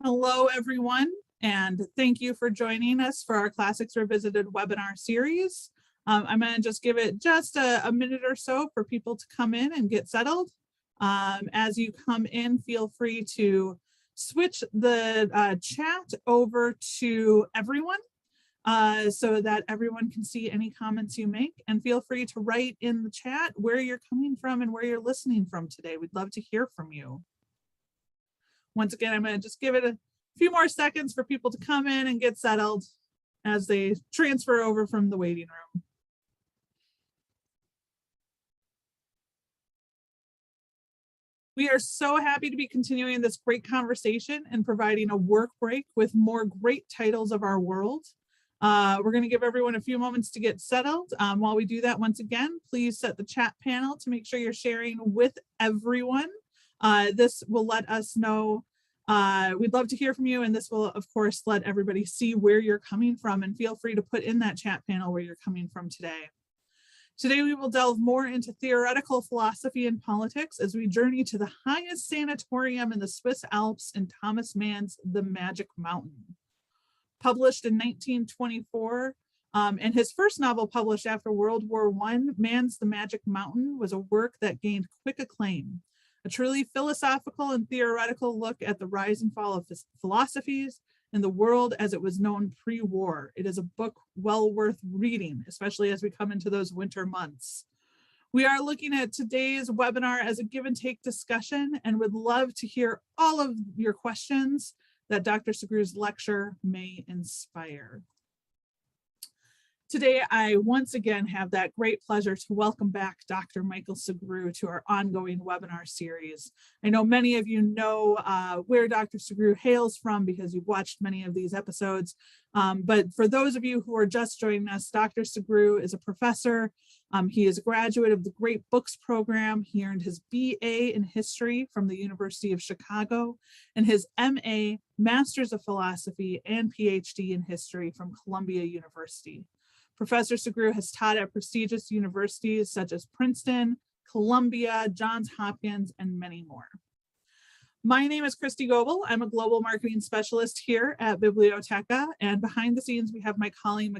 Hello, everyone, and thank you for joining us for our Classics Revisited webinar series. I'm going to just give it just a minute or so for people to come in and get settled. As you come in, feel free to switch the chat over to everyone so that everyone can see any comments you make, and feel free to write in the chat where you're coming from and where you're listening from today. We'd love to hear from you. Once again, I'm going to just give it a few more seconds for people to come in and get settled as they transfer over from the waiting room. We are so happy to be continuing this great conversation and providing a work break with more great titles of our world. We're going to give everyone a few moments to get settled. While we do that, once again, please set the chat panel to make sure you're sharing with everyone. This will let us know. We'd love to hear from you, and this will, of course, let everybody see where you're coming from, and feel free to put in that chat panel where you're coming from today. Today, we will delve more into theoretical philosophy and politics as we journey to the highest sanatorium in the Swiss Alps in Thomas Mann's The Magic Mountain. Published in 1924, and his first novel published after World War I, Mann's The Magic Mountain was a work that gained quick acclaim. A truly philosophical and theoretical look at the rise and fall of philosophies in the world as it was known pre-war. It is a book well worth reading, especially as we come into those winter months. We are looking at today's webinar as a give and take discussion, and would love to hear all of your questions that Dr. Sugrue's lecture may inspire. Today, I once again have that great pleasure to welcome back Dr. Michael Sugrue to our ongoing webinar series. I know many of you know where Dr. Sugrue hails from because you've watched many of these episodes. But for those of you who are just joining us, Dr. Sugrue is a professor. He is a graduate of the Great Books program. He earned his BA in history from the University of Chicago and his MA, Masters of Philosophy, and PhD in history from Columbia University. Professor Sugrue has taught at prestigious universities such as Princeton, Columbia, Johns Hopkins, and many more. My name is Christy Goebel. I'm a global marketing specialist here at Bibliotheca, and behind the scenes we have my colleague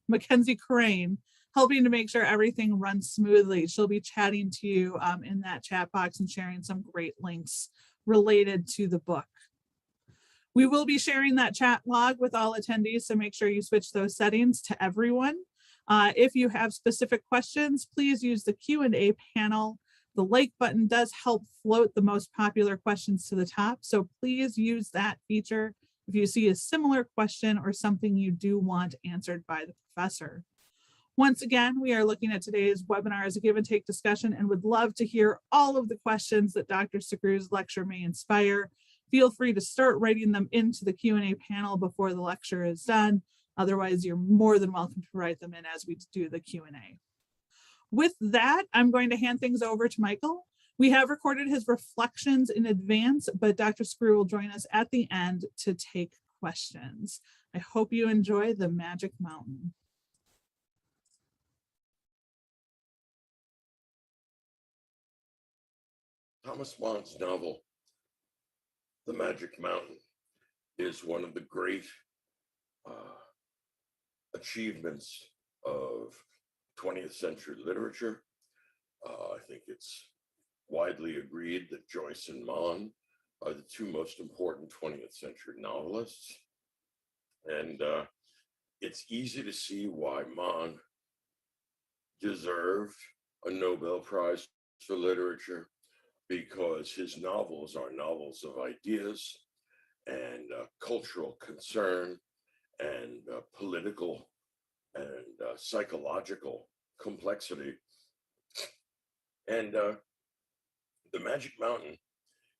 Mackenzie Crane, helping to make sure everything runs smoothly. She'll be chatting to you in that chat box and sharing some great links related to the book. We will be sharing that chat log with all attendees, so make sure you switch those settings to everyone. If you have specific questions, please use the Q&A panel. The like button does help float the most popular questions to the top, so please use that feature if you see a similar question or something you do want answered by the professor. Once again, we are looking at today's webinar as a give and take discussion, and would love to hear all of the questions that Dr. Sugrue's lecture may inspire. Feel free to start writing them into the Q&A panel before the lecture is done. Otherwise, you're more than welcome to write them in as we do the Q&A. With that, I'm going to hand things over to Michael. We have recorded his reflections in advance, but Dr. Sugrue will join us at the end to take questions. I hope you enjoy The Magic Mountain. Thomas Mann's novel, The Magic Mountain, is one of the great achievements of 20th century literature. I think it's widely agreed that Joyce and Mann are the two most important 20th century novelists. And it's easy to see why Mann deserved a Nobel Prize for literature, because his novels are novels of ideas and cultural concern and political and psychological complexity. And The Magic Mountain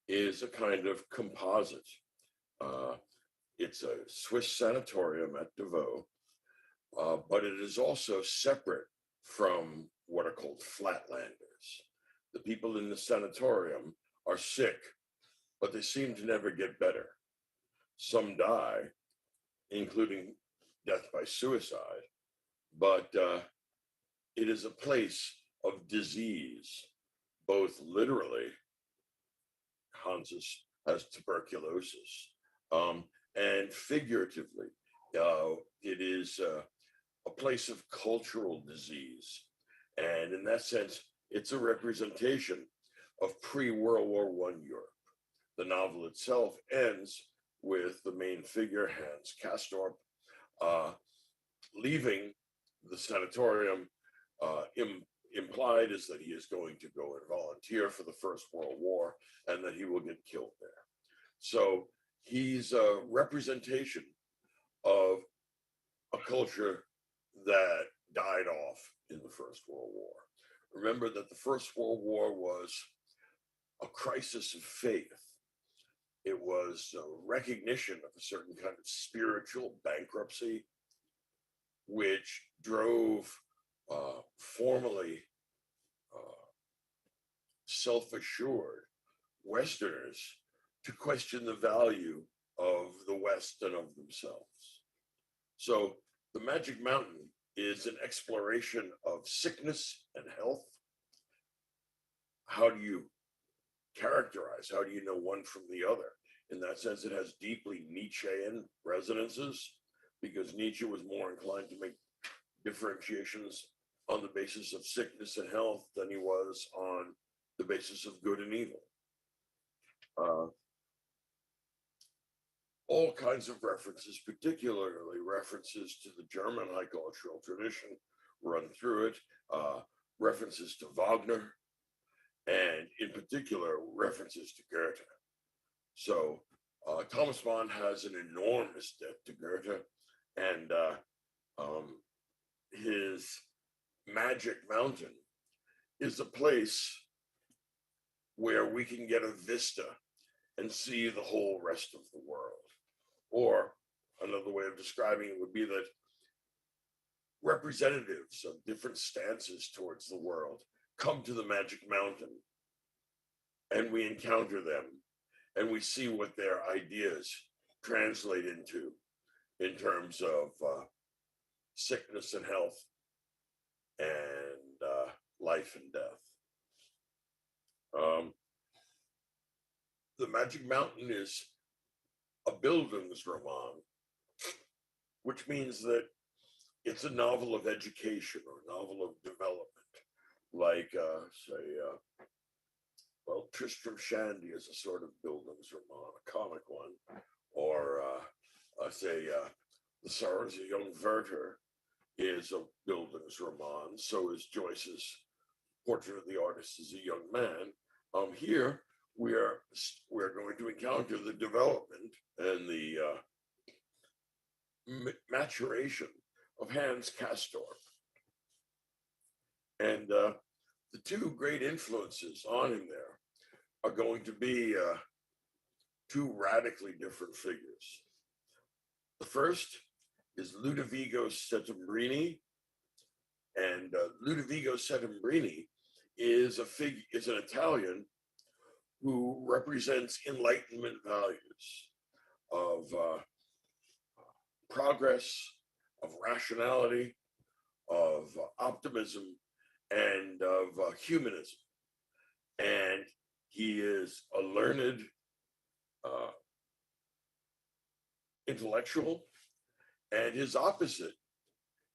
is a kind of composite. It's a Swiss sanatorium at Davos, but it is also separate from what are called flatlanders. The people in the sanatorium are sick, but they seem to never get better. Some die, including death by suicide, but it is a place of disease, both literally. Hans's has tuberculosis. And figuratively, it is a place of cultural disease. And in that sense, it's a representation of pre-World War I Europe. The novel itself ends with the main figure, Hans Castorp, uh, leaving the sanatorium. Implied is that he is going to go and volunteer for the First World War and that he will get killed there. So he's a representation of a culture that died off in the First World War. Remember that the First World War was a crisis of faith. It was a recognition of a certain kind of spiritual bankruptcy, which drove formerly self-assured Westerners to question the value of the West and of themselves. So the Magic Mountain is an exploration of sickness and health. How do you characterize? How do you know one from the other? In that sense, it has deeply Nietzschean resonances, because Nietzsche was more inclined to make differentiations on the basis of sickness and health than he was on the basis of good and evil. All kinds of references, particularly references to the German high cultural tradition, run through it, references to Wagner, and in particular, references to Goethe. So Thomas Mann has an enormous debt to Goethe, and his Magic Mountain is a place where we can get a vista and see the whole rest of the world. Or another way of describing it would be that representatives of different stances towards the world come to the Magic Mountain, and we encounter them, and we see what their ideas translate into in terms of sickness and health and life and death. The Magic Mountain is a Bildungsroman, which means that it's a novel of education or a novel of development, like, well, Tristram Shandy is a sort of Bildungsroman, a comic one, or The Sorrows of Young Werther is a Bildungsroman. So is Joyce's Portrait of the Artist as a Young Man. Here we're going to encounter the development and the maturation of Hans Castorp, and the two great influences on him there are going to be two radically different figures. The first is Ludovico Settembrini, and Ludovico Settembrini is an Italian who represents Enlightenment values of progress, of rationality, of optimism, and of humanism. And he is a learned intellectual, and his opposite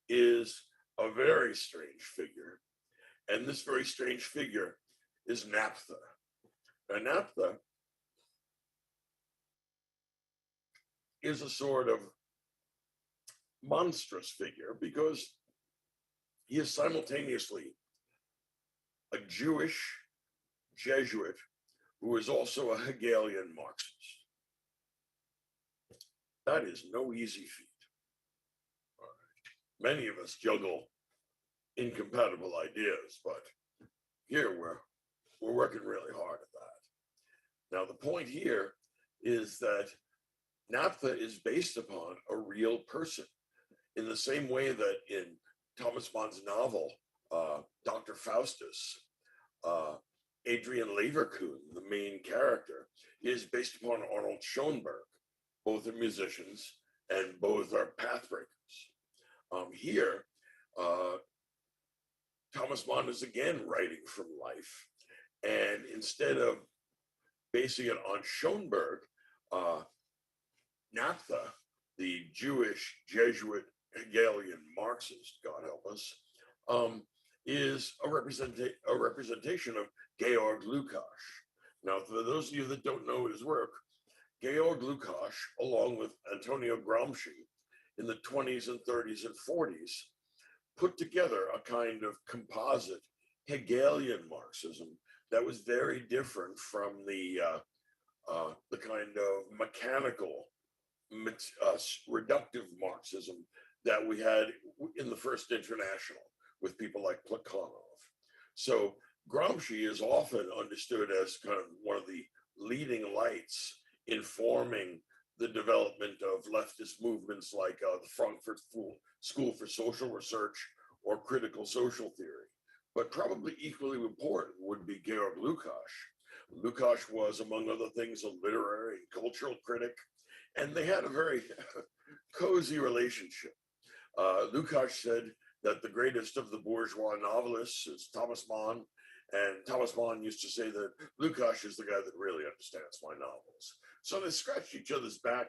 is a very strange figure. And this very strange figure is Naphtha. Now, Naphtha is a sort of monstrous figure because he is simultaneously a Jewish Jesuit who is also a Hegelian Marxist. That is no easy feat. Many of us juggle incompatible ideas, but here we're working really hard at that. Now, the point here is that Naphtha is based upon a real person, in the same way that in Thomas Mann's novel, Dr. Faustus, Adrian Leverkuhn, the main character, is based upon Arnold Schoenberg. Both are musicians and both are pathbreakers. Here, Thomas Mann is again writing from life, and instead of basing it on Schoenberg, Naphtha, the Jewish Jesuit Hegelian Marxist, God help us, is a representation of Georg Lukács. Now, for those of you that don't know his work, Georg Lukács, along with Antonio Gramsci, in the 20s and 30s and 40s, put together a kind of composite Hegelian Marxism that was very different from the kind of mechanical, reductive Marxism that we had in the First International with people like Plekhanov. So Gramsci is often understood as kind of one of the leading lights informing the development of leftist movements like the Frankfurt School for Social Research or critical social theory. But probably equally important would be Georg Lukács. Lukács was, among other things, a literary and cultural critic, and they had a very cozy relationship. Lukács said that the greatest of the bourgeois novelists is Thomas Mann, and Thomas Mann used to say that Lukács is the guy that really understands my novels. So they scratched each other's back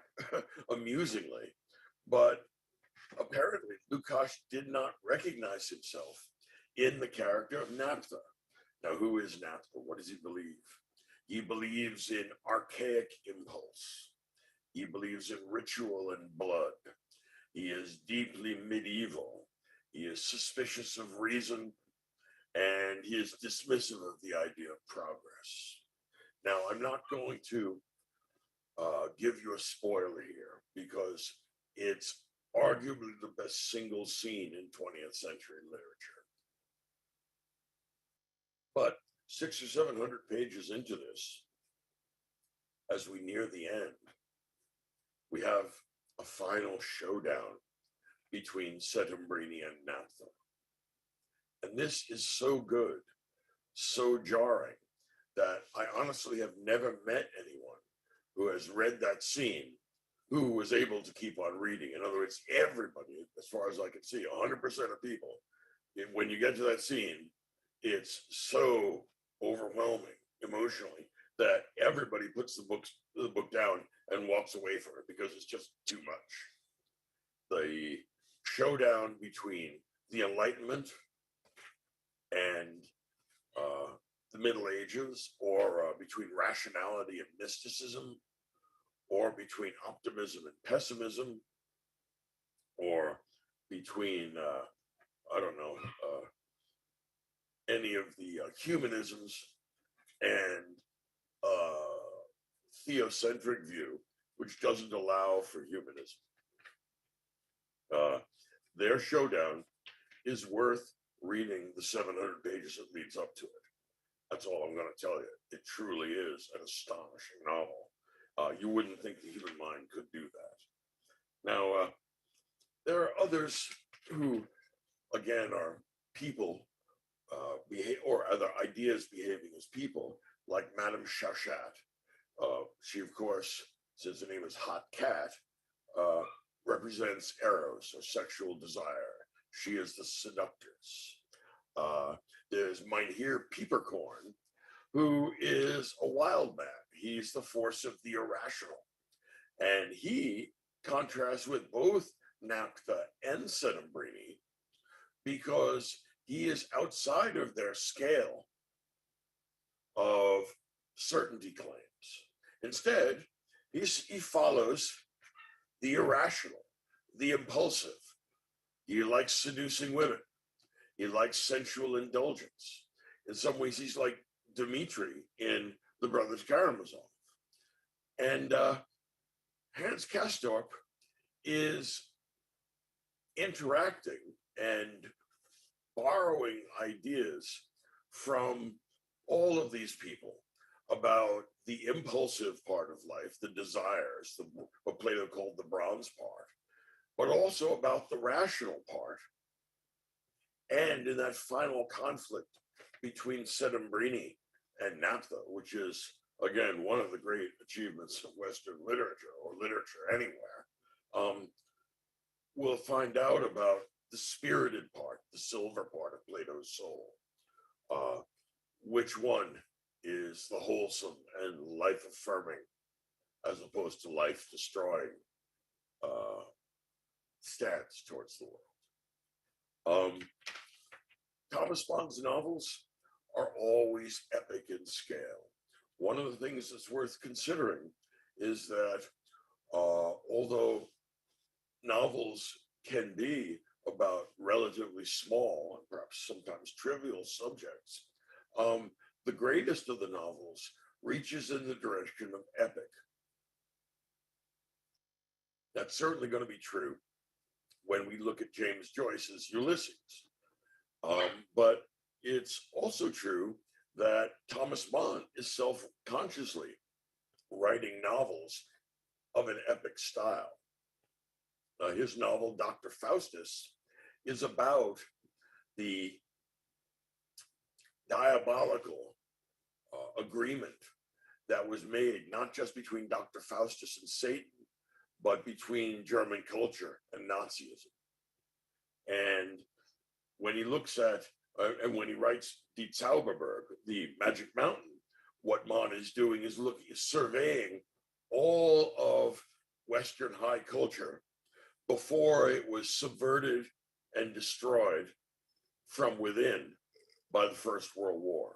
amusingly, but apparently Lukács did not recognize himself in the character of Naphtha. Now, who is Naphtha? What does he believe? He believes in archaic impulse. He believes in ritual and blood. He is deeply medieval. He is suspicious of reason, and he is dismissive of the idea of progress. Now, I'm not going to give you a spoiler here because it's arguably the best single scene in 20th century literature. But 600 or 700 pages into this, as we near the end, we have a final showdown between Settembrini and Naphtha. And this is so good, so jarring, that I honestly have never met anyone who has read that scene who was able to keep on reading. In other words, everybody, as far as I can see, 100% of people, when you get to that scene, it's so overwhelming emotionally that everybody puts the book down and walks away from it because it's just too much. The showdown between the Enlightenment and the Middle Ages, or between rationality and mysticism, or between optimism and pessimism, or between, I don't know, any of the humanisms and theocentric view, which doesn't allow for humanism. Their showdown is worth reading the 700 pages that leads up to it. That's all I'm going to tell you. It truly is an astonishing novel. You wouldn't think the human mind could do that. Now, there are others who, again, are people or other ideas behaving as people, like Madame Chachat. She, of course, since her name is Hot Cat, represents eros or sexual desire. She is the seductress. There's Mynheer Piepercorn, who is a wild man. He's the force of the irrational. And he contrasts with both Naphtha and Settembrini because he is outside of their scale of certainty claims. Instead, he follows the irrational, the impulsive. He likes seducing women. He likes sensual indulgence. In some ways, he's like Dmitri in The Brothers Karamazov. And Hans Castorp is interacting and borrowing ideas from all of these people about the impulsive part of life, the desires, what Plato called the bronze part, but also about the rational part. And in that final conflict between Settembrini and Naphtha, which is, again, one of the great achievements of Western literature or literature anywhere, we'll find out about the spirited part, the silver part of Plato's soul. Which one is the wholesome and life affirming, as opposed to life destroying stance towards the world. Thomas Mann's novels are always epic in scale. One of the things that's worth considering is that although novels can be about relatively small and perhaps sometimes trivial subjects, the greatest of the novels reaches in the direction of epic. That's certainly going to be true when we look at James Joyce's Ulysses. But it's also true that Thomas Mann is self-consciously writing novels of an epic style. His novel, Dr. Faustus, is about the diabolical agreement that was made, not just between Dr. Faustus and Satan, but between German culture and Nazism. And when he looks at, and when he writes Die Zauberberg, the Magic Mountain, what Mann is doing is surveying all of Western high culture before it was subverted and destroyed from within by the First World War.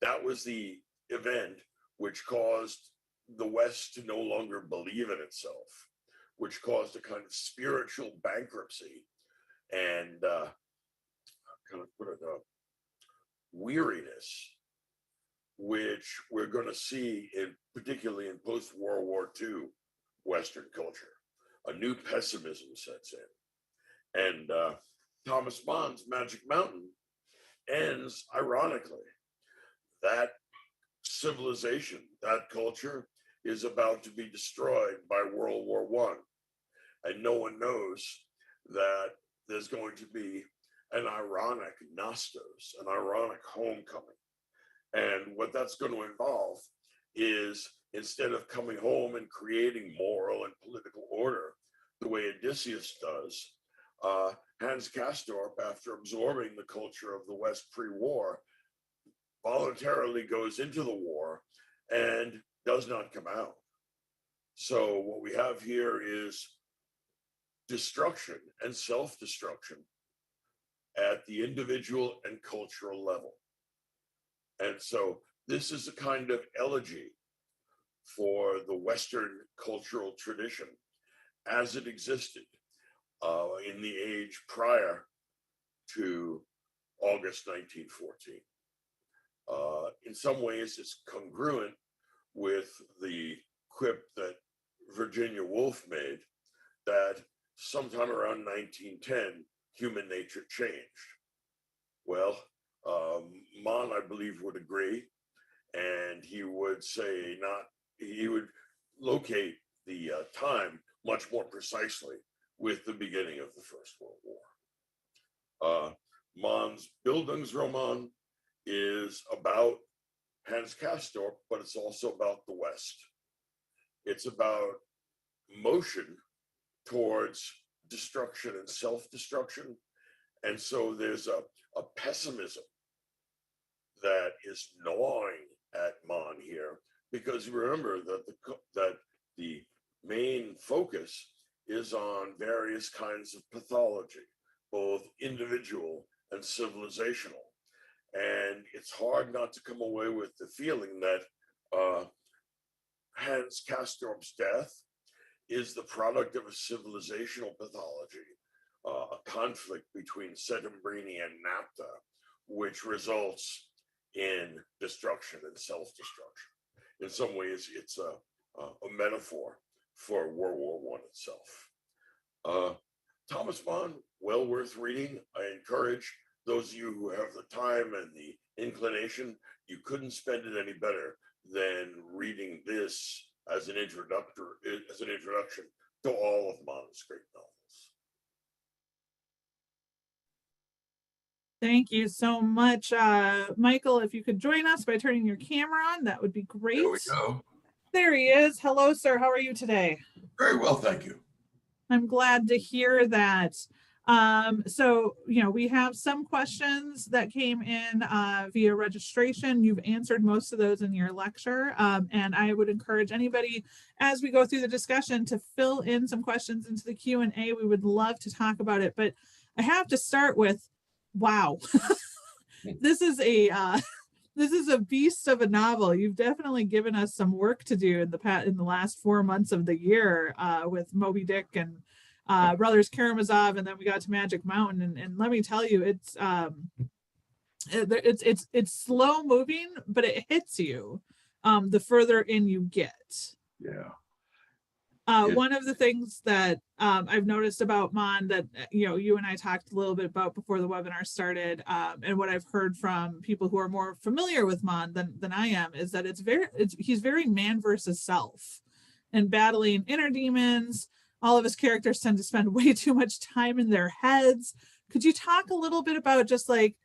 That was the event which caused the West to no longer believe in itself, which caused a kind of spiritual bankruptcy and kind of put it up, weariness, which we're going to see in particularly in post-World War II Western culture. A new pessimism sets in. And Thomas Mann's Magic Mountain ends ironically. That civilization, that culture is about to be destroyed by World War I. And no one knows that there's going to be an ironic Nostos, an ironic homecoming. And what that's going to involve is, instead of coming home and creating moral and political order the way Odysseus does, Hans Castorp, after absorbing the culture of the West pre-war, voluntarily goes into the war and does not come out. So what we have here is destruction and self-destruction at the individual and cultural level. And so this is a kind of elegy for the Western cultural tradition as it existed in the age prior to August 1914. In some ways, it's congruent with the quip that Virginia Woolf made that sometime around 1910, human nature changed. Well, Mann, I believe, would agree, and he would say he would locate the time much more precisely with the beginning of the First World War. Mann's Bildungsroman is about Hans Castorp, but it's also about the West. It's about motion towards destruction and self-destruction. And so there's a pessimism that is gnawing at Mann here, because remember that the main focus is on various kinds of pathology, both individual and civilizational. And it's hard not to come away with the feeling that Hans Castorp's death is the product of a civilizational pathology, a conflict between Settembrini and Napta, which results in destruction and self-destruction. In some ways, it's a metaphor for World War I itself. Thomas Mann, well worth reading. I encourage those of you who have the time and the inclination, you couldn't spend it any better than reading this as an introduction to all of Mann's great novels. Thank you so much. Michael, if you could join us by turning your camera on, that would be great. There we go. There he is. Hello, sir. How are you today? Very well, thank you. I'm glad to hear that. So, we have some questions that came in via registration. You've answered most of those in your lecture. And I would encourage anybody, as we go through the discussion, to fill in some questions into the Q&A. We would love to talk about it. But I have to start with, wow, this is a beast of a novel. You've definitely given us some work to do in the last 4 months of the year with Moby Dick and Brothers Karamazov, and then we got to Magic Mountain, and let me tell you, it's slow moving, but it hits you the further in you get. Yeah. One of the things that I've noticed about Mon that you and I talked a little bit about before the webinar started, and what I've heard from people who are more familiar with Mon than I am, is that he's very man versus self, and battling inner demons. All of his characters tend to spend way too much time in their heads. Could you talk a little bit about just like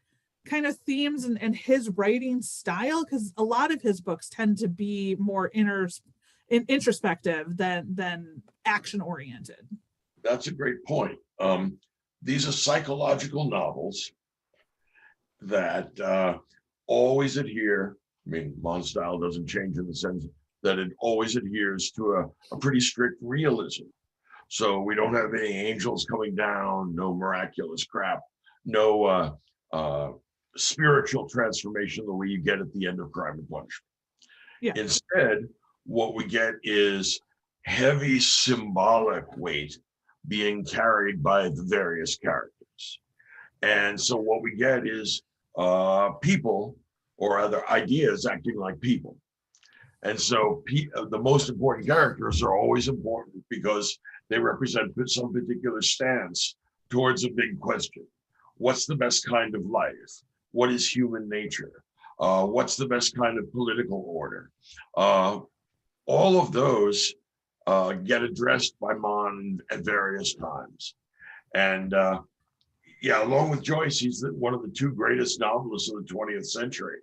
kind of themes and his writing style? Because a lot of his books tend to be more introspective than action oriented. That's a great point. These are psychological novels that always adhere. I mean, Mon's style doesn't change in the sense that it always adheres to a pretty strict realism. So we don't have any angels coming down, no miraculous crap, no spiritual transformation the way you get at the end of Crime and Punishment. Yeah. Instead, what we get is heavy symbolic weight being carried by the various characters. And so what we get is people or other ideas acting like people. And so the most important characters are always important because they represent some particular stance towards a big question. What's the best kind of life? What is human nature? What's the best kind of political order? All of those get addressed by Mon at various times. And along with Joyce, he's one of the two greatest novelists of the 20th century.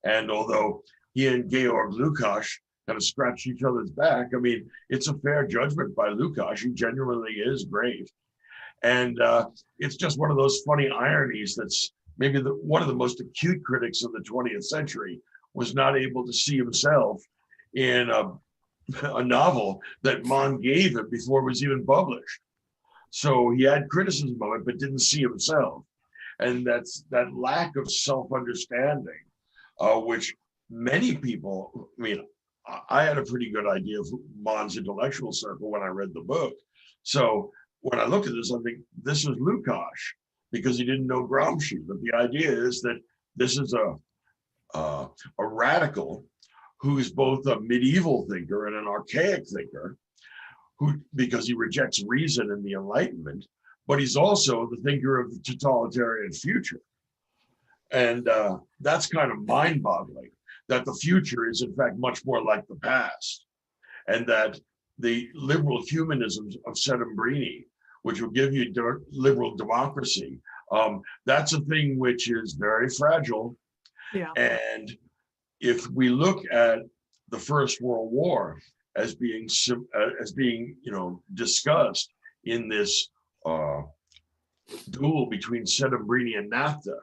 And although he and Georg Lukács kind of scratched each other's back, I mean, it's a fair judgment by Lukács. He genuinely is great. And it's just one of those funny ironies that's maybe one of the most acute critics of the 20th century was not able to see himself in a novel that Mon gave him before it was even published. So he had criticism of it, but didn't see himself. And that's that lack of self-understanding, which many people, I mean, I had a pretty good idea of Mon's intellectual circle when I read the book. So when I look at this, I think this is Lukács because he didn't know Gramsci. But the idea is that this is a radical who's both a medieval thinker and an archaic thinker, because he rejects reason and the Enlightenment, but he's also the thinker of the totalitarian future. And that's kind of mind-boggling, that the future is in fact much more like the past, and that the liberal humanism of Settembrini, which will give you liberal democracy, that's a thing which is very fragile. Yeah. And if we look at the First World War as being discussed in this duel between Settembrini and NAFTA,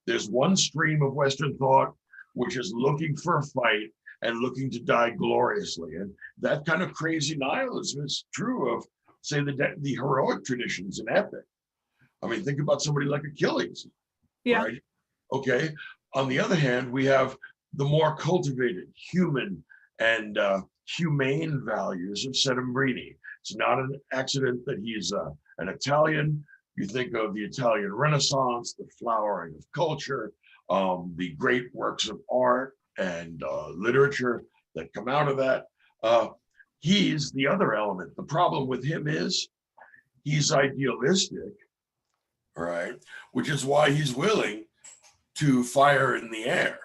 there's one stream of Western thought which is looking for a fight and looking to die gloriously. And that kind of crazy nihilism is true of, say, the heroic traditions in epic. I mean, think about somebody like Achilles. Yeah. Right? Okay. On the other hand, we have the more cultivated human and humane values of Settembrini. It's not an accident that he's an Italian. You think of the Italian Renaissance, the flowering of culture, the great works of art and literature that come out of that. He's the other element. The problem with him is he's idealistic, right? Which is why he's willing to fire in the air,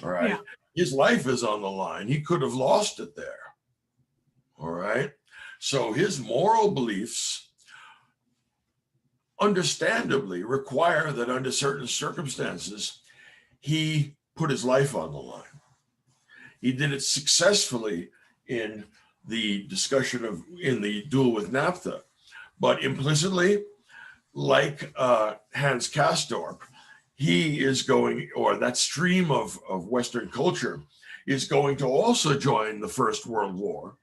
all right? Yeah. His life is on the line. He could have lost it there, all right? So his moral beliefs understandably require that under certain circumstances, he put his life on the line. He did it successfully in the discussion in the duel with NAFTA, but implicitly, like Hans Castorp, he is going, or that stream of Western culture is going to also join the First World War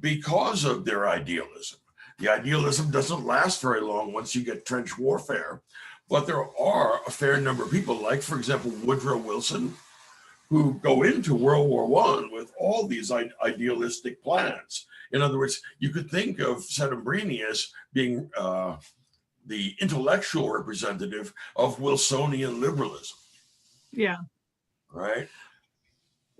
because of their idealism. The idealism doesn't last very long once you get trench warfare, but there are a fair number of people, like, for example, Woodrow Wilson, who go into World War I with all these idealistic plans. In other words, you could think of Settembrini as being the intellectual representative of Wilsonian liberalism. Yeah. Right.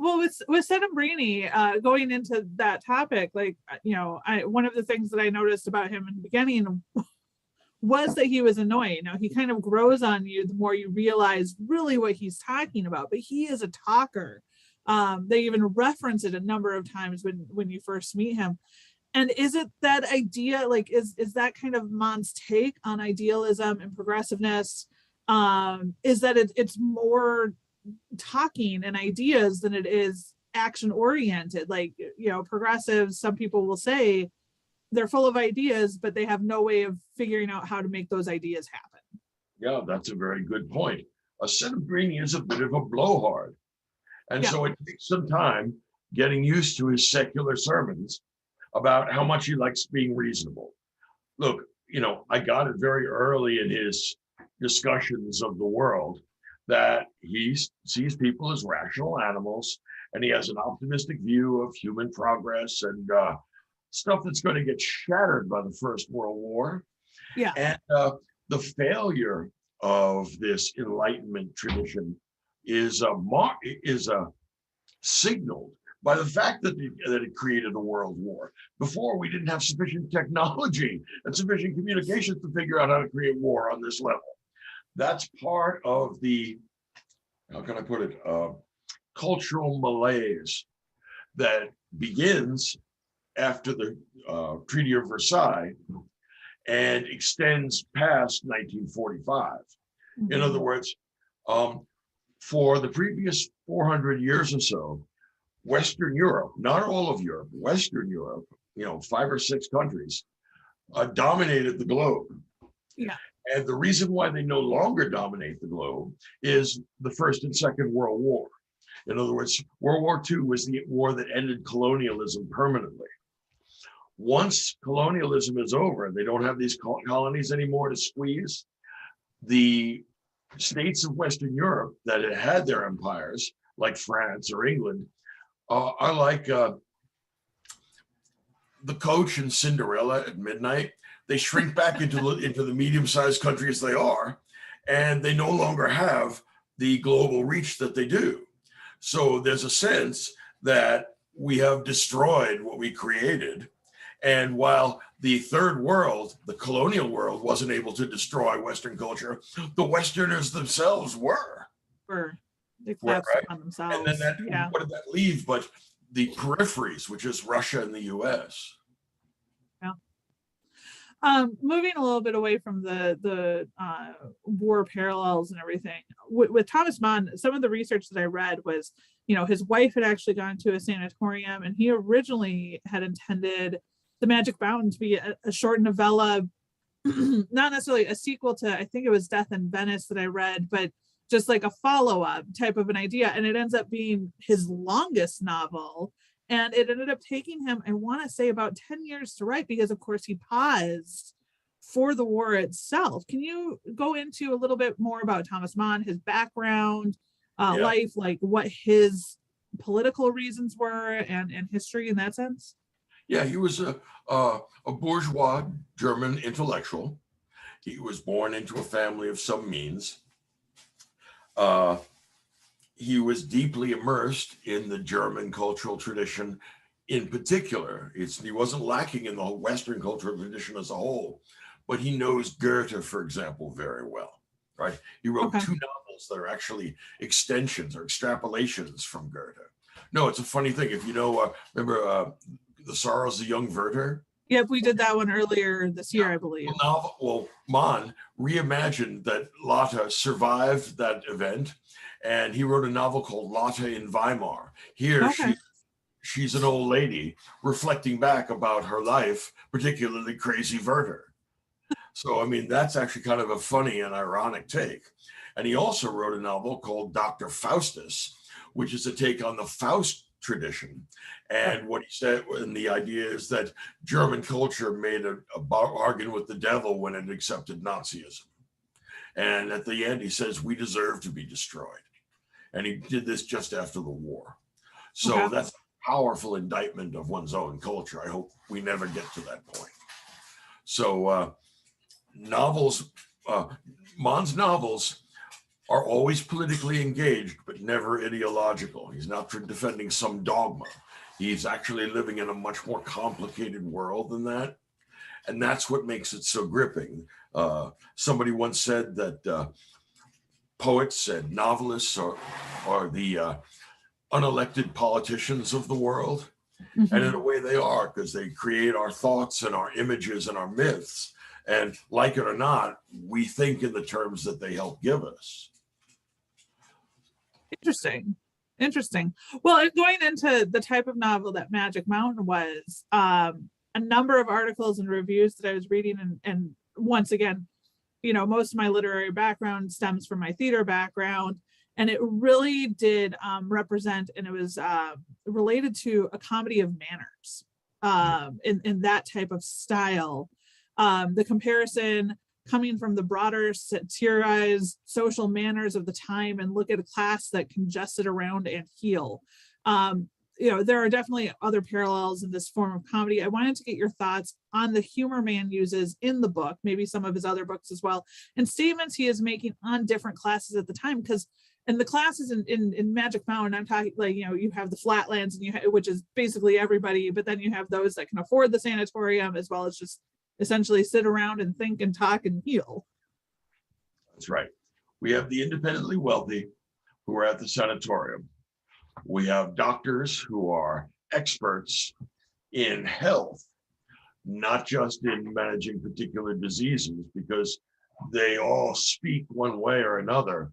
Well, with Settembrini, going into that topic, like, one of the things that I noticed about him in the beginning was that he was annoying. Now, he kind of grows on you the more you realize really what he's talking about, but he is a talker. They even reference it a number of times when you first meet him. And is it that idea, like, is that kind of Mon's take on idealism and progressiveness? Is that it's more talking and ideas than it is action oriented? Like, progressives, some people will say they're full of ideas, but they have no way of figuring out how to make those ideas happen. Yeah, that's a very good point. Settembrini is a bit of a blowhard. And so it takes some time getting used to his secular sermons about how much he likes being reasonable. Look, I got it very early in his discussions of the world that he sees people as rational animals, and he has an optimistic view of human progress and stuff that's going to get shattered by the First World War. Yeah. And the failure of this Enlightenment tradition is signaled by the fact that it created a world war. Before, we didn't have sufficient technology and sufficient communications to figure out how to create war on this level. That's part of the, how can I put it, cultural malaise that begins after the Treaty of Versailles and extends past 1945. Mm-hmm. In other words, for the previous 400 years or so, Western Europe, not all of Europe, Western Europe, 5 or 6 countries, dominated the globe. Yeah. And the reason why they no longer dominate the globe is the First and Second World War. In other words, World War II was the war that ended colonialism permanently. Once colonialism is over, they don't have these colonies anymore to squeeze. The states of Western Europe that had their empires, like France or England, are like the coach in Cinderella at midnight. They shrink back into the medium-sized countries they are, and they no longer have the global reach that they do. So there's a sense that we have destroyed what we created. And while the third world, the colonial world, wasn't able to destroy Western culture, the Westerners themselves were. They collapsed right? on themselves. And then what did that leave but the peripheries, which is Russia and the US? Moving a little bit away from the war parallels and everything, with Thomas Mann, some of the research that I read was, his wife had actually gone to a sanatorium, and he originally had intended The Magic Mountain to be a short novella, not necessarily a sequel to, I think it was Death in Venice that I read, but just like a follow-up type of an idea. And it ends up being his longest novel. And it ended up taking him, I want to say, about 10 years to write, because, of course, he paused for the war itself. Can you go into a little bit more about Thomas Mann, his background, life, like what his political reasons were and history in that sense? Yeah, he was a bourgeois German intellectual. He was born into a family of some means. He was deeply immersed in the German cultural tradition in particular. He wasn't lacking in the whole Western cultural tradition as a whole, but he knows Goethe, for example, very well, right? He wrote 2 novels that are actually extensions or extrapolations from Goethe. No, it's a funny thing. If remember The Sorrows of Young Werther? Yep, we did that one earlier this year, I believe. Mann reimagined that Lotte survived that event, and he wrote a novel called Lotte in Weimar. Here, she's an old lady reflecting back about her life, particularly crazy Werther. So, I mean, that's actually kind of a funny and ironic take. And he also wrote a novel called Dr. Faustus, which is a take on the Faust tradition. And what he said, and the idea is that German culture made a bargain with the devil when it accepted Nazism. And at the end, he says, we deserve to be destroyed. And he did this just after the war. So that's a powerful indictment of one's own culture. I hope we never get to that point. So novels, Mann's novels are always politically engaged, but never ideological. He's not defending some dogma. He's actually living in a much more complicated world than that. And that's what makes it so gripping. Somebody once said that poets and novelists are the unelected politicians of the world. Mm-hmm. And in a way they are, because they create our thoughts and our images and our myths. And like it or not, we think in the terms that they help give us. Interesting. Well, going into the type of novel that Magic Mountain was, a number of articles and reviews that I was reading, and once again, you know, most of my literary background stems from my theater background, and it really did represent, and it was related to a comedy of manners in that type of style. The comparison coming from the broader satirized social manners of the time, and look at a class that can just sit around and heal. You know, there are definitely other parallels in this form of comedy. I wanted to get your thoughts on the humor Mann uses in the book, maybe some of his other books as well, and statements he is making on different classes at the time. Because in the classes in Magic Mountain, I'm talking like, you know, you have the flatlands, and which is basically everybody, but then you have those that can afford the sanatorium, as well as just essentially sit around and think and talk and heal. That's right. We have the independently wealthy who are at the sanatorium. We have doctors who are experts in health, not just in managing particular diseases, because they all speak one way or another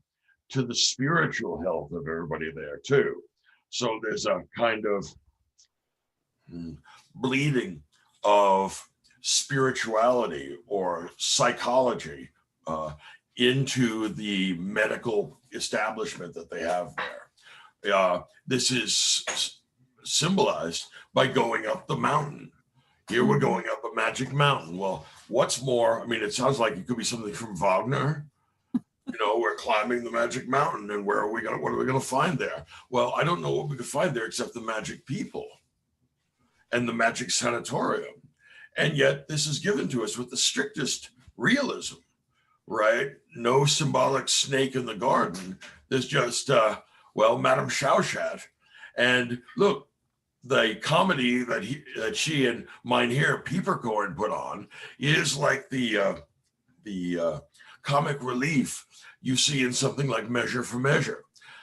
to the spiritual health of everybody there too. So there's a kind of bleeding of spirituality or psychology into the medical establishment that they have there. This is symbolized by going up the mountain. Here we're going up a magic mountain. Well, what's more, I mean, it sounds like it could be something from Wagner. You know, we're climbing the magic mountain, and what are we gonna find there? Well, I don't know what we could find there except the magic people and the magic sanatorium. And yet this is given to us with the strictest realism, right? No symbolic snake in the garden. There's just, Madame Chauchat. And look, the comedy that she and Mynheer Piepercorn put on is like the comic relief you see in something like Measure for Measure.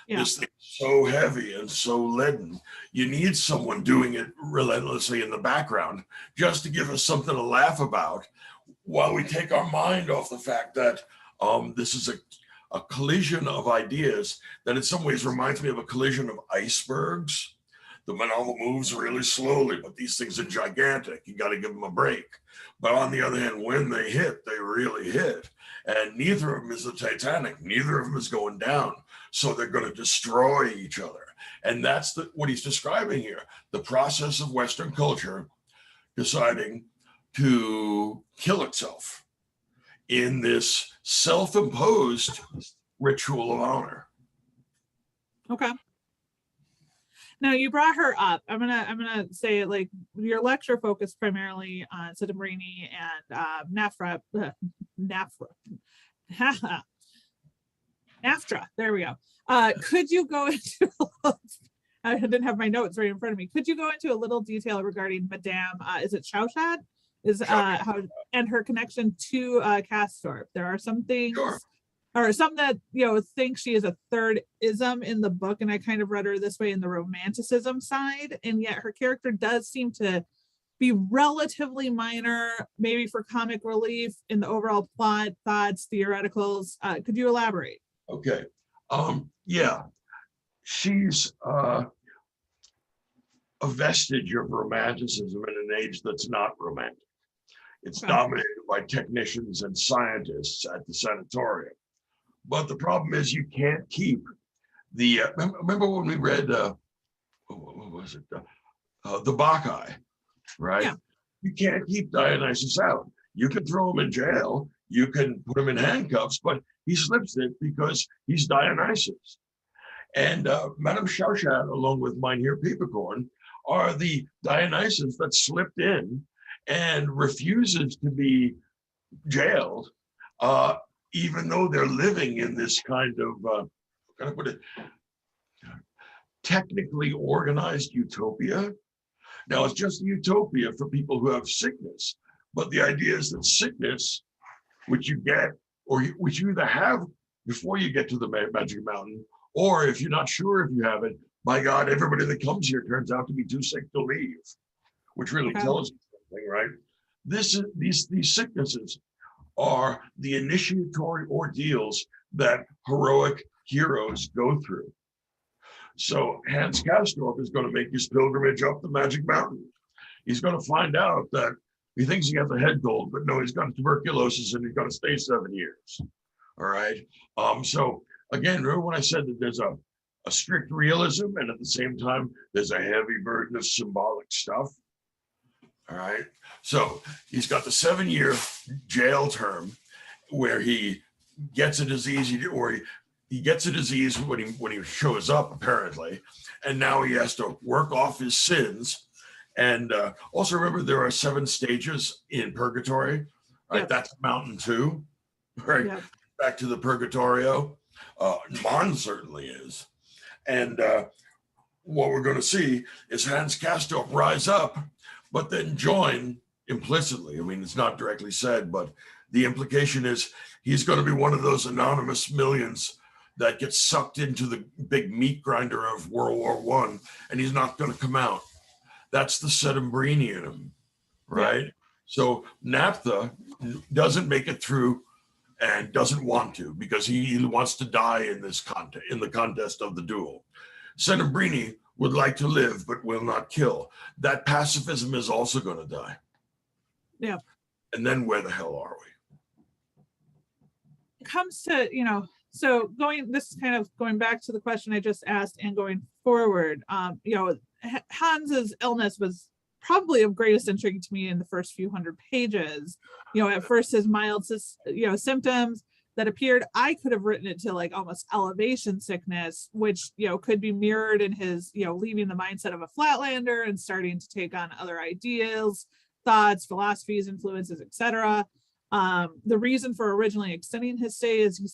Yeah. This thing's so heavy and so leaden. You need someone doing it relentlessly in the background just to give us something to laugh about while we take our mind off the fact that this is a collision of ideas that in some ways reminds me of a collision of icebergs. The novel moves really slowly, but these things are gigantic. You got to give them a break. But on the other hand, when they hit, they really hit. And neither of them is the Titanic. Neither of them is going down. So they're going to destroy each other. And that's what he's describing here. The process of Western culture deciding to kill itself in this self-imposed ritual of honor. Okay. Now you brought her up. I'm gonna say, like, your lecture focused primarily on Settembrini and NAFTA. There we go. Could you go into? I didn't have my notes right in front of me. Could you go into a little detail regarding Madame? Is it Chauchat? How and her connection to Castorp? There are some things. Sure. Or some that, you know, think she is a third ism in the book, and I kind of read her this way in the romanticism side, and yet her character does seem to be relatively minor, maybe for comic relief in the overall plot, thoughts, theoreticals. Could you elaborate? Okay. Yeah, she's a vestige of romanticism in an age that's not romantic. It's Okay. dominated by technicians and scientists at the sanatorium. But the problem is you can't keep the, remember when we read, what was it? The Bacchae, right? Yeah. You can't keep Dionysus out. You can throw him in jail. You can put him in handcuffs, but he slips it because he's Dionysus. And Madame Chauchat, along with Mynheer Peepercorn, are the Dionysus that slipped in and refuses to be jailed, even though they're living in this kind of, how can I put it, technically organized utopia. Now, it's just a utopia for people who have sickness, but the idea is that sickness, which you get, or which you either have before you get to the Magic Mountain, or if you're not sure if you have it, by God, everybody that comes here turns out to be too sick to leave, which really tells you something, right? These sicknesses are the initiatory ordeals that heroic heroes go through. So Hans Castorp is going to make his pilgrimage up the Magic Mountain. He's going to find out that he thinks he has a head cold, but no, he's got tuberculosis and he's got to stay 7 years. All right. So again, remember when I said that there's a strict realism and at the same time, there's a heavy burden of symbolic stuff. All right. So he's got the 7-year jail term where he gets a disease, or he gets a disease when he shows up, apparently, and now he has to work off his sins. And also remember, there are 7 stages in purgatory, right? Yep. That's mountain 2, right? Yep. Back to the Purgatorio. Mon certainly is. And what we're going to see is Hans Castorp rise up, but then join implicitly. I mean, it's not directly said, but the implication is he's going to be one of those anonymous millions that gets sucked into the big meat grinder of World War I, and he's not going to come out. That's the Sedembrini in him, right? Yeah. So Naphtha doesn't make it through and doesn't want to, because he wants to die in this contest, in the contest of the duel. Sedembrini would like to live but will not kill. That pacifism is also going to die. Yeah. And then where the hell are we? It comes to, so this is kind of going back to the question I just asked and going forward, Hans's illness was probably of greatest intrigue to me in the first few hundred pages. At first his mild, symptoms that appeared, I could have written it to like almost elevation sickness, which, could be mirrored in his, leaving the mindset of a flatlander and starting to take on other ideas, thoughts, philosophies, influences, etc. The reason for originally extending his stay is it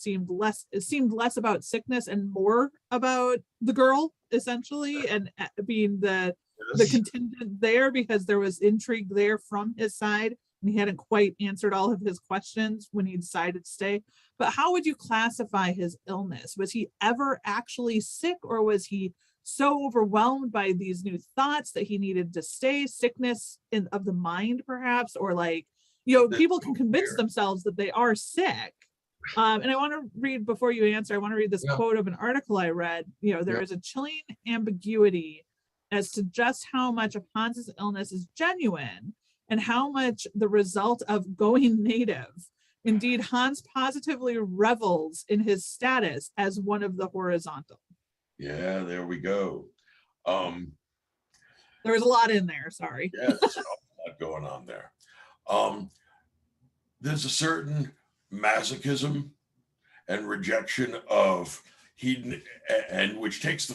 seemed less about sickness and more about the girl, essentially, and being the contingent there, because there was intrigue there from his side, and he hadn't quite answered all of his questions when he decided to stay. But how would you classify his illness? Was he ever actually sick, or was he so overwhelmed by these new thoughts that he needed to stay? Sickness of the mind, perhaps, or like, people can convince themselves that they are sick. And I want to read, before you answer, I want to read this quote of an article I read. There is a chilling ambiguity as to just how much of Hans's illness is genuine and how much the result of going native. Indeed, Hans positively revels in his status as one of the horizontal. Yeah, there we go. There was a lot in there, sorry. Yeah, there's a lot going on there. There's a certain masochism and rejection of hedon, and which takes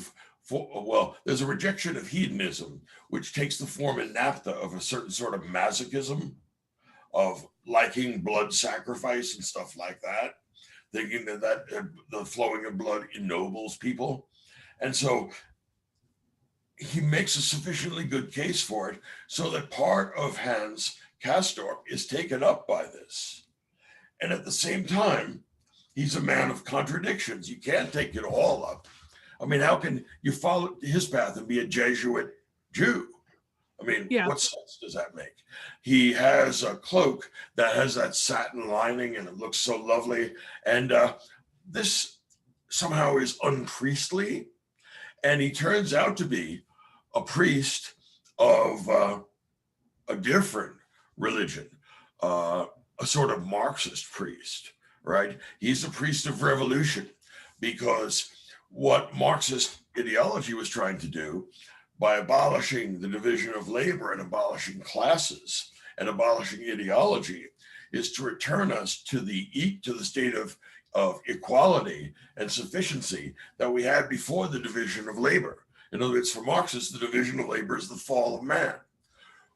there's a rejection of hedonism, which takes the form in Naphtha of a certain sort of masochism, of liking blood sacrifice and stuff like that, thinking that the flowing of blood ennobles people. And so he makes a sufficiently good case for it, so that part of Hans Castorp is taken up by this. And at the same time, he's a man of contradictions. You can't take it all up. I mean, how can you follow his path and be a Jesuit Jew? I mean, what sense does that make? He has a cloak that has that satin lining and it looks so lovely. And this somehow is unpriestly. And he turns out to be a priest of a different religion. a sort of Marxist priest, right? He's a priest of revolution, because what Marxist ideology was trying to do by abolishing the division of labor and abolishing classes and abolishing ideology is to return us to the state of equality and sufficiency that we had before the division of labor. In other words, for Marxists, the division of labor is the fall of man.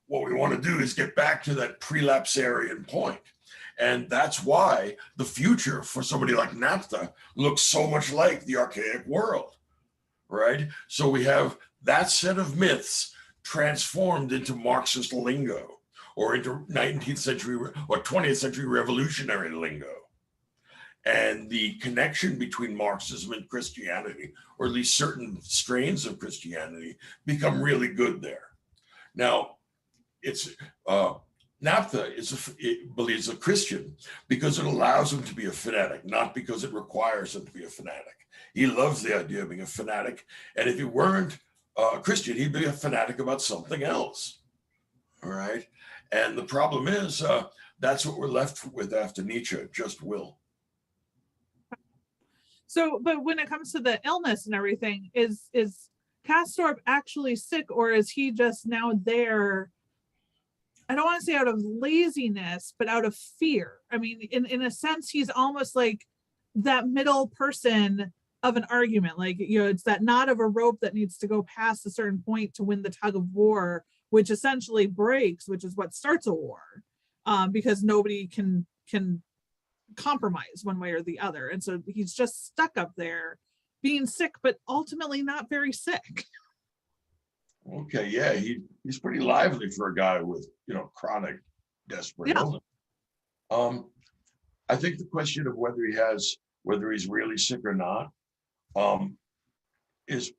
What we want to do is get back to that prelapsarian point. And that's why the future for somebody like NAFTA looks so much like the archaic world, right? So we have that set of myths transformed into Marxist lingo, or into 19th century or 20th century revolutionary lingo. And the connection between Marxism and Christianity, or at least certain strains of Christianity, become really good there. Now, it's NAFTA believes a Christian because it allows him to be a fanatic, not because it requires him to be a fanatic. He loves the idea of being a fanatic, and if he weren't a Christian, he'd be a fanatic about something else. All right, and the problem is that's what we're left with after Nietzsche, just will. So, but when it comes to the illness and everything, is Castorp actually sick, or is he just now there? I don't want to say out of laziness, but out of fear. I mean, in a sense, he's almost like that middle person of an argument. Like, you know, it's that knot of a rope that needs to go past a certain point to win the tug of war, which essentially breaks, which is what starts a war, because nobody can compromise one way or the other. And so he's just stuck up there being sick, but ultimately not very sick. Okay, yeah, he's pretty lively for a guy with, chronic desperate illness. I think the question of whether he's really sick or not is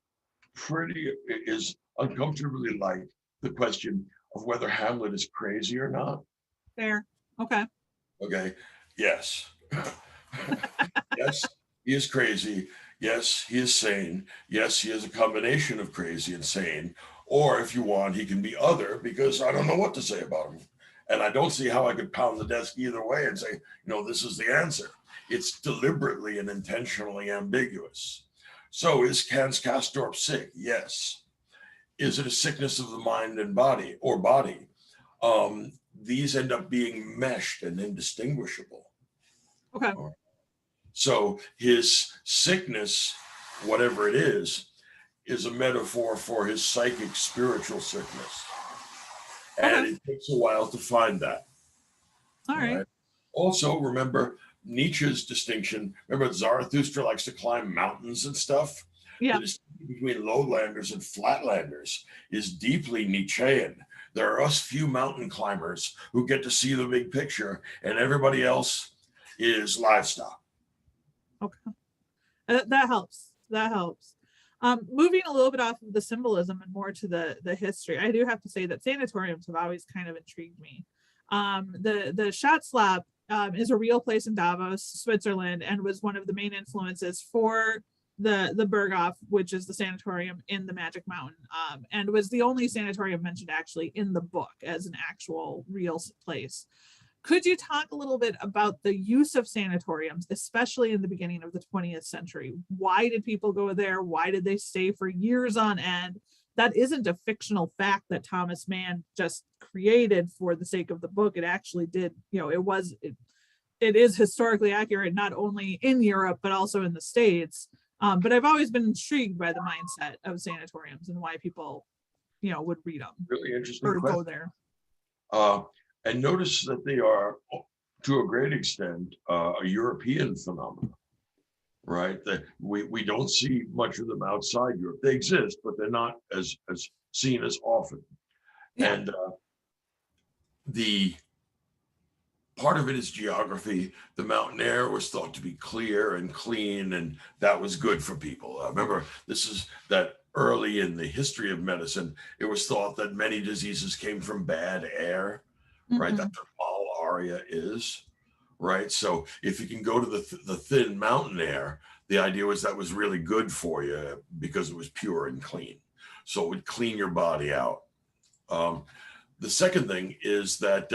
uncomfortably like the question of whether Hamlet is crazy or not. Fair. Okay. Yes. Yes, he is crazy. Yes, he is sane. Yes, he is a combination of crazy and sane. Or if you want, he can be other, because I don't know what to say about him. And I don't see how I could pound the desk either way and say, this is the answer. It's deliberately and intentionally ambiguous. So is Hans Castorp sick? Yes. Is it a sickness of the mind and body, or body? These end up being meshed and indistinguishable. Okay. So his sickness, whatever it is a metaphor for his psychic spiritual sickness. And it takes a while to find that. All right. Also, remember Nietzsche's distinction. Remember, Zarathustra likes to climb mountains and stuff. Yeah. The distinction between lowlanders and flatlanders is deeply Nietzschean. There are us few mountain climbers who get to see the big picture, and everybody else is livestock. Okay. That helps. Moving a little bit off of the symbolism and more to the history, I do have to say that sanatoriums have always kind of intrigued me. The Schatzlab is a real place in Davos, Switzerland, and was one of the main influences for the Berghof, which is the sanatorium in the Magic Mountain, and was the only sanatorium mentioned actually in the book as an actual real place. Could you talk a little bit about the use of sanatoriums, especially in the beginning of the 20th century? Why did people go there? Why did they stay for years on end? That isn't a fictional fact that Thomas Mann just created for the sake of the book. It actually did, it is historically accurate, not only in Europe, but also in the States. But I've always been intrigued by the mindset of sanatoriums and why people, would read them. Really interesting or question. Go there. And notice that they are, to a great extent, a European phenomenon, right? That we don't see much of them outside Europe. They exist, but they're not as seen as often. Yeah. And the part of it is geography. The mountain air was thought to be clear and clean, and that was good for people. Remember, this is that early in the history of medicine, it was thought that many diseases came from bad air. Right, that's what malaria is, right? So if you can go to the thin mountain air, the idea was that was really good for you because it was pure and clean. So it would clean your body out. the second thing is that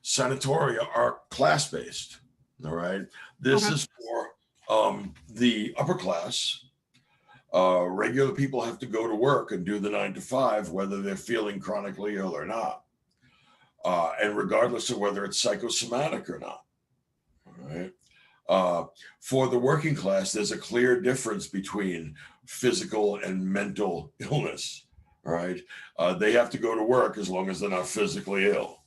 sanatoria are class-based. All right. This Okay. is for the upper class. Regular people have to go to work and do the 9 to 5, whether they're feeling chronically ill or not, and regardless of whether it's psychosomatic or not. All right. For the working class, there's a clear difference between physical and mental illness. All right. They have to go to work as long as they're not physically ill.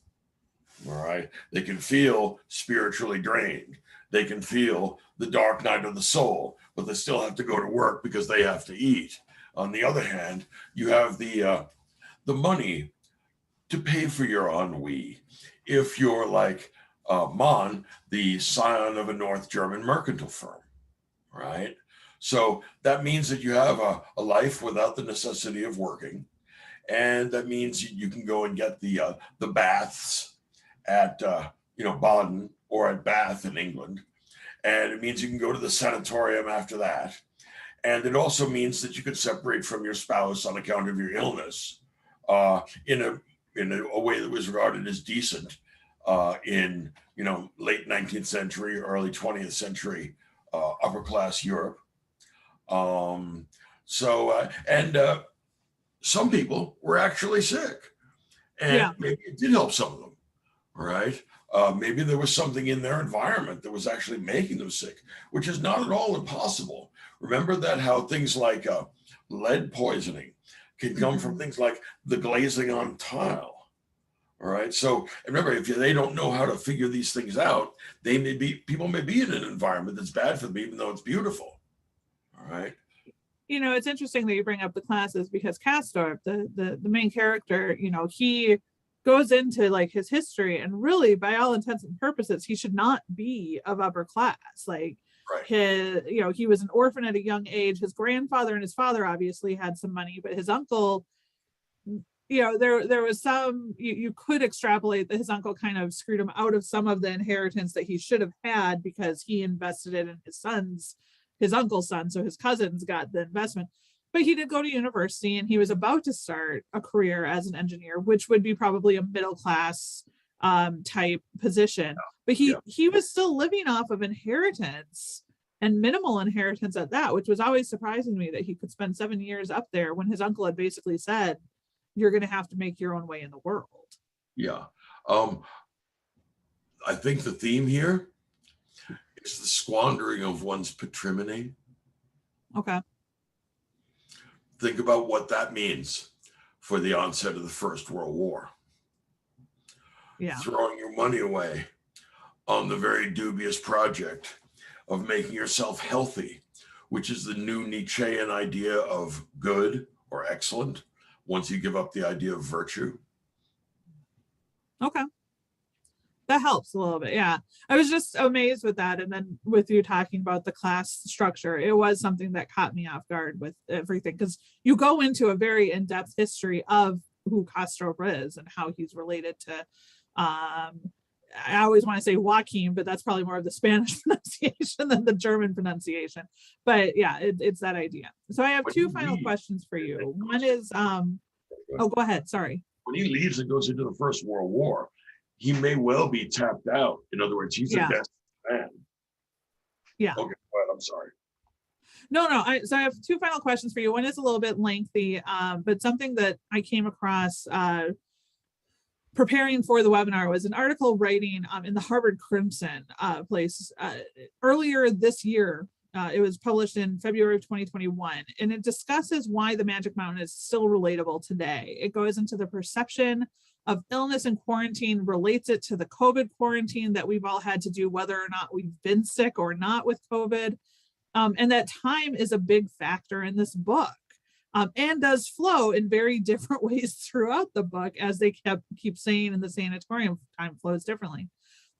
All right. They can feel spiritually drained. They can feel the dark night of the soul, but they still have to go to work because they have to eat. On the other hand, you have the money to pay for your ennui. If you're like Mann, the scion of a North German mercantile firm, right? So that means that you have a life without the necessity of working. And that means you can go and get the baths at Baden or at Bath in England. And it means you can go to the sanatorium after that. And it also means that you could separate from your spouse on account of your illness in a way that was regarded as decent in late 19th century, early 20th century upper class Europe. Some people were actually sick, and maybe it did help some of them, right? Maybe there was something in their environment that was actually making them sick, which is not at all impossible. Remember that how things like lead poisoning can come from things like the glazing on tile. All right. So remember, if they don't know how to figure these things out, people may be in an environment that's bad for them, even though it's beautiful. All right. It's interesting that you bring up the classes, because Castor, the main character, he goes into like his history, and really, by all intents and purposes, he should not be of upper class. Like, he was an orphan at a young age. His grandfather and his father obviously had some money, but his uncle, there was some, you could extrapolate that his uncle kind of screwed him out of some of the inheritance that he should have had, because he invested it in his uncle's son. So his cousins got the investment, but he did go to university, and he was about to start a career as an engineer, which would be probably a middle class type position. But he was still living off of inheritance, and minimal inheritance at that, which was always surprising to me, that he could spend 7 years up there when his uncle had basically said, you're going to have to make your own way in the world. Yeah. I think the theme here is the squandering of one's patrimony. Okay. Think about what that means for the onset of the First World War. Yeah. Throwing your money away on the very dubious project of making yourself healthy, which is the new Nietzschean idea of good or excellent, once you give up the idea of virtue. Okay. That helps a little bit. Yeah. I was just amazed with that. And then with you talking about the class structure, it was something that caught me off guard with everything, because you go into a very in-depth history of who Castro is and how he's related to, I always want to say Joaquin, but that's probably more of the Spanish pronunciation than the German pronunciation. But yeah, it's that idea. So I have two final questions for you. One is, go ahead. Sorry. When he leaves and goes into the First World War, he may well be tapped out. In other words, he's the best man. Yeah. Okay, go ahead. I'm sorry. No. So I have two final questions for you. One is a little bit lengthy, but something that I came across preparing for the webinar was an article writing in the Harvard Crimson place earlier this year. It was published in February of 2021, and it discusses why the Magic Mountain is still relatable today. It goes into the perception of illness and quarantine, relates it to the COVID quarantine that we've all had to do, whether or not we've been sick or not with COVID. And that time is a big factor in this book, and does flow in very different ways throughout the book, as they keep saying in the sanatorium, time flows differently.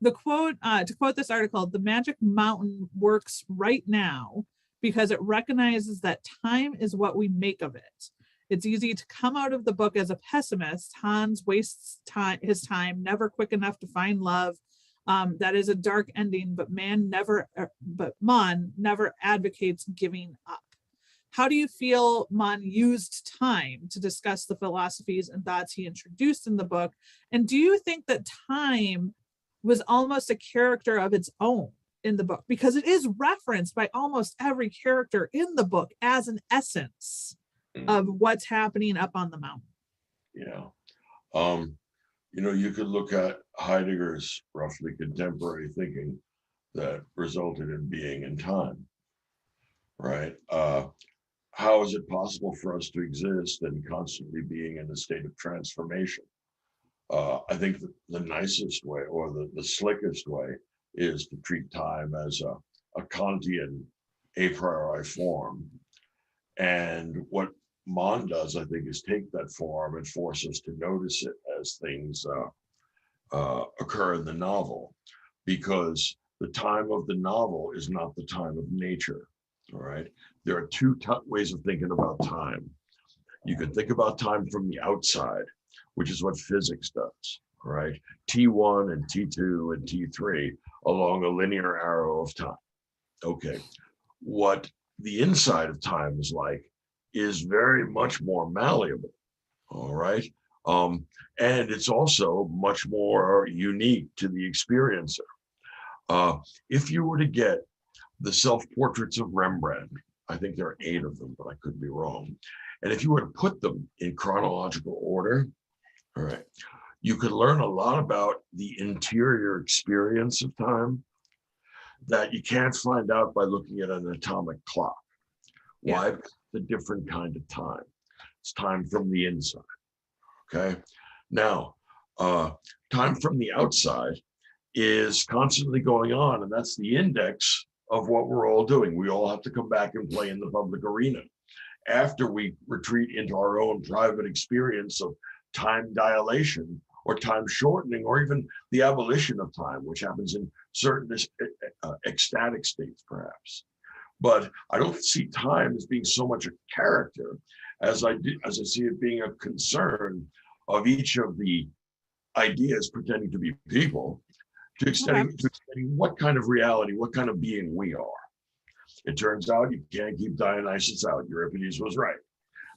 The quote, to quote this article, the Magic Mountain works right now because it recognizes that time is what we make of it. It's easy to come out of the book as a pessimist. Hans wastes his time, never quick enough to find love. That is a dark ending, but Mann never advocates giving up. how do you feel Mann used time to discuss the philosophies and thoughts he introduced in the book? And do you think that time was almost a character of its own in the book? Because it is referenced by almost every character in the book as an essence of what's happening up on the mountain. Yeah. You could look at Heidegger's roughly contemporary thinking that resulted in being in time, right? How is it possible for us to exist and constantly being in a state of transformation? I think the nicest way, or the slickest way, is to treat time as a Kantian a priori form. And what Mann does, I think, is take that form and force us to notice it as things occur in the novel, because the time of the novel is not the time of nature. All right. There are two ways of thinking about time. You can think about time from the outside, which is what physics does. Right. T1 and T2 and T3 along a linear arrow of time. Okay. What the inside of time is like is very much more malleable. All right. And it's also much more unique to the experiencer. If you were to get the self-portraits of Rembrandt, I think there are 8 of them, but I could be wrong. And if you were to put them in chronological order, all right, you could learn a lot about the interior experience of time that you can't find out by looking at an atomic clock. Yeah. Why? It's a different kind of time. It's time from the inside. Okay. Now, time from the outside is constantly going on, and that's the index of what we're all doing. We all have to come back and play in the public arena after we retreat into our own private experience of time dilation or time shortening, or even the abolition of time, which happens in certain ecstatic states, perhaps. But I don't see time as being so much a character as I see it being a concern of each of the ideas pretending to be people, to extending what kind of reality, what kind of being we are. It turns out you can't keep Dionysus out. Euripides was right.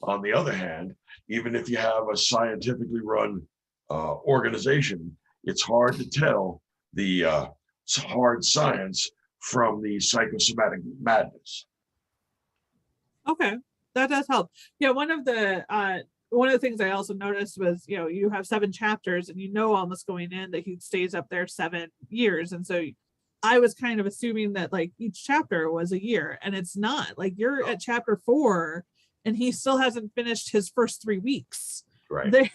On the other hand, even if you have a scientifically run organization, it's hard to tell the hard science from the psychosomatic madness. Okay, that does help. Yeah, one of the things I also noticed was, you have 7 chapters, and almost going in that he stays up there 7 years, and so I was kind of assuming that like each chapter was a year, and it's not. Like you're at chapter 4, and he still hasn't finished his first 3 weeks. Right.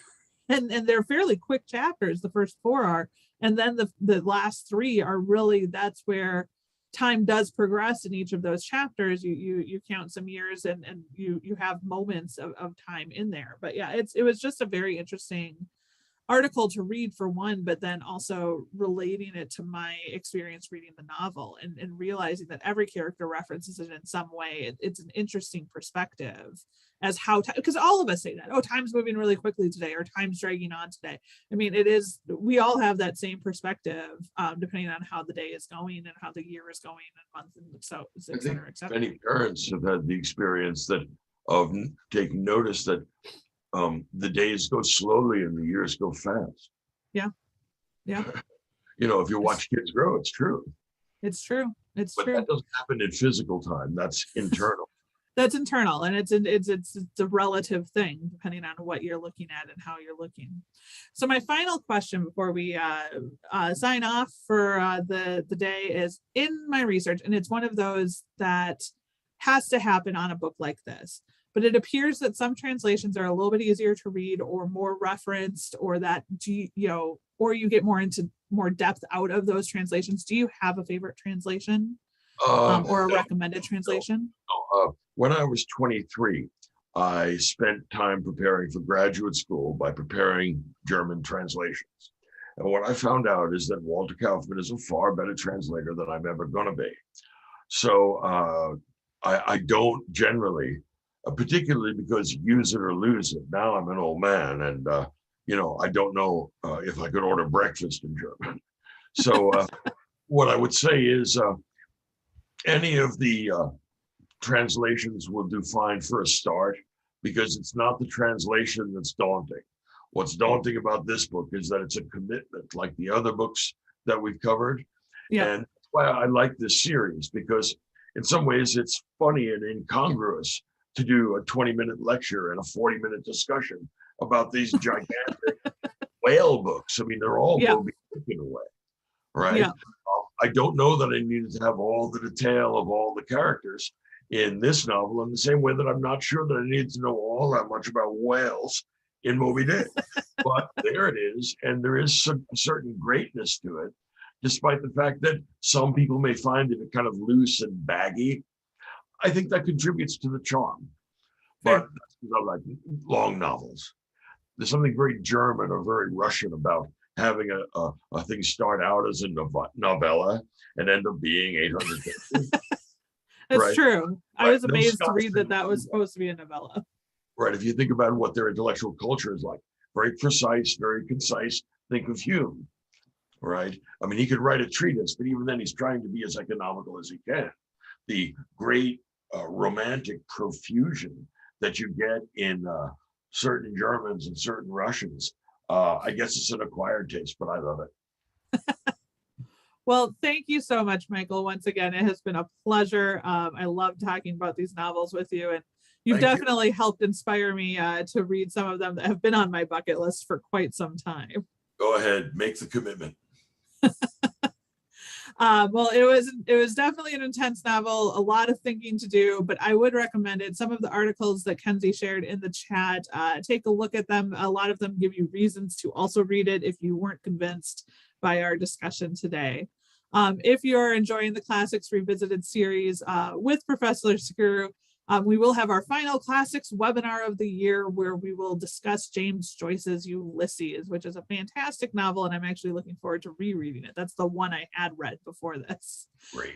And they're fairly quick chapters. The first 4 are, and then the last 3 are really, that's where time does progress in each of those chapters. You count some years, and you have moments of time in there. But yeah, it was just a very interesting article to read, for one, but then also relating it to my experience reading the novel, and realizing that every character references it in some way. It's an interesting perspective as how, because all of us say that, oh, time's moving really quickly today, or time's dragging on today. I mean, it is, we all have that same perspective, depending on how the day is going and how the year is going, and month, and so et cetera, et cetera. Many parents have had the experience that of taking notice that the days go slowly and the years go fast. Yeah. If you watch kids grow, it's true. It's true. But that doesn't happen in physical time. That's internal. That's internal, and it's a relative thing depending on what you're looking at and how you're looking. So my final question before we sign off for the day is, in my research, and it's one of those that has to happen on a book like this, but it appears that some translations are a little bit easier to read, or more referenced, or that or you get more depth out of those translations. Do you have a favorite translation, or a recommended translation? When I was 23, I spent time preparing for graduate school by preparing German translations. And what I found out is that Walter Kaufmann is a far better translator than I'm ever going to be. So I don't generally, particularly because use it or lose it. Now I'm an old man, and I don't know if I could order breakfast in German. So what I would say is any of the translations will do fine for a start, because it's not the translation that's daunting. What's daunting about this book is that it's a commitment, like the other books that we've covered. Yeah. And that's why I like this series, because in some ways it's funny and incongruous to do a 20-minute lecture and a 40-minute discussion about these gigantic whale books. I mean, they're all Moby Dick in a way, right? Yeah. I don't know that I needed to have all the detail of all the characters in this novel, in the same way that I'm not sure that I needed to know all that much about whales in Moby Dick. But there it is, and there is a certain greatness to it, despite the fact that some people may find it kind of loose and baggy. I think that contributes to the charm. But that's because I like long novels. There's something very German or very Russian about having a thing start out as a novella and end up being 800 pages. That's right? true. I Right. was No amazed to Scots read that didn't that do was supposed to be a novella. Right. If you think about what their intellectual culture is like, very precise, very concise. Think of Hume, right? I mean, he could write a treatise, but even then he's trying to be as economical as he can. The great romantic profusion that you get in certain Germans and certain Russians, I guess it's an acquired taste, but I love it. Well, thank you so much, Michael. Once again, it has been a pleasure. I love talking about these novels with you, and you've Thank you. definitely helped inspire me to read some of them that have been on my bucket list for quite some time. Go ahead, make the commitment. Well, it was definitely an intense novel, a lot of thinking to do, but I would recommend it. Some of the articles that Kenzie shared in the chat, take a look at them. A lot of them give you reasons to also read it if you weren't convinced by our discussion today. If you're enjoying the Classics Revisited series with Professor Sugrue, we will have our final classics webinar of the year, where we will discuss James Joyce's Ulysses, which is a fantastic novel, and I'm actually looking forward to rereading it. That's the one I had read before this. Great.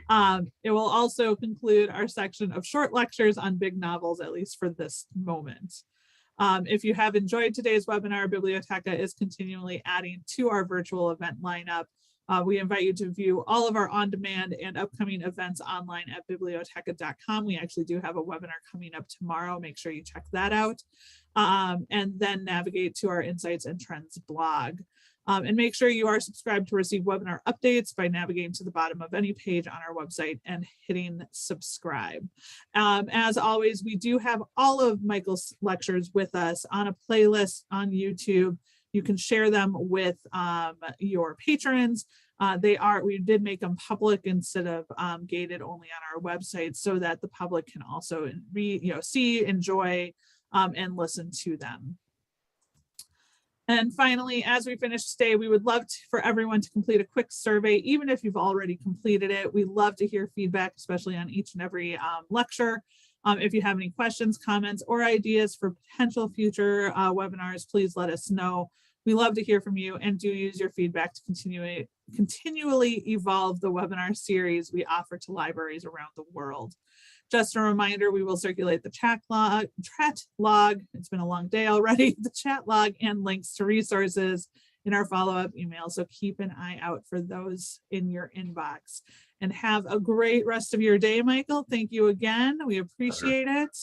It will also conclude our section of short lectures on big novels, at least for this moment. If you have enjoyed today's webinar, Bibliotheca is continually adding to our virtual event lineup. We invite you to view all of our on-demand and upcoming events online at bibliotheca.com. We actually do have a webinar coming up tomorrow. Make sure you check that out. And then navigate to our Insights and Trends blog. And make sure you are subscribed to receive webinar updates by navigating to the bottom of any page on our website and hitting subscribe. As always, we do have all of Michael's lectures with us on a playlist on YouTube. You can share them with your patrons. We did make them public instead of gated only on our website, so that the public can also see, enjoy, and listen to them. And finally, as we finish today, we would love for everyone to complete a quick survey, even if you've already completed it. We love to hear feedback, especially on each and every lecture. If you have any questions, comments, or ideas for potential future webinars, please let us know. We love to hear from you, and do use your feedback to continually evolve the webinar series we offer to libraries around the world. Just a reminder, we will circulate the chat log. It's been a long day already. The chat log and links to resources in our follow-up email. So keep an eye out for those in your inbox. And have a great rest of your day, Michael. Thank you again. We appreciate it.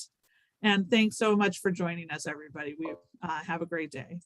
And thanks so much for joining us, everybody. We have a great day.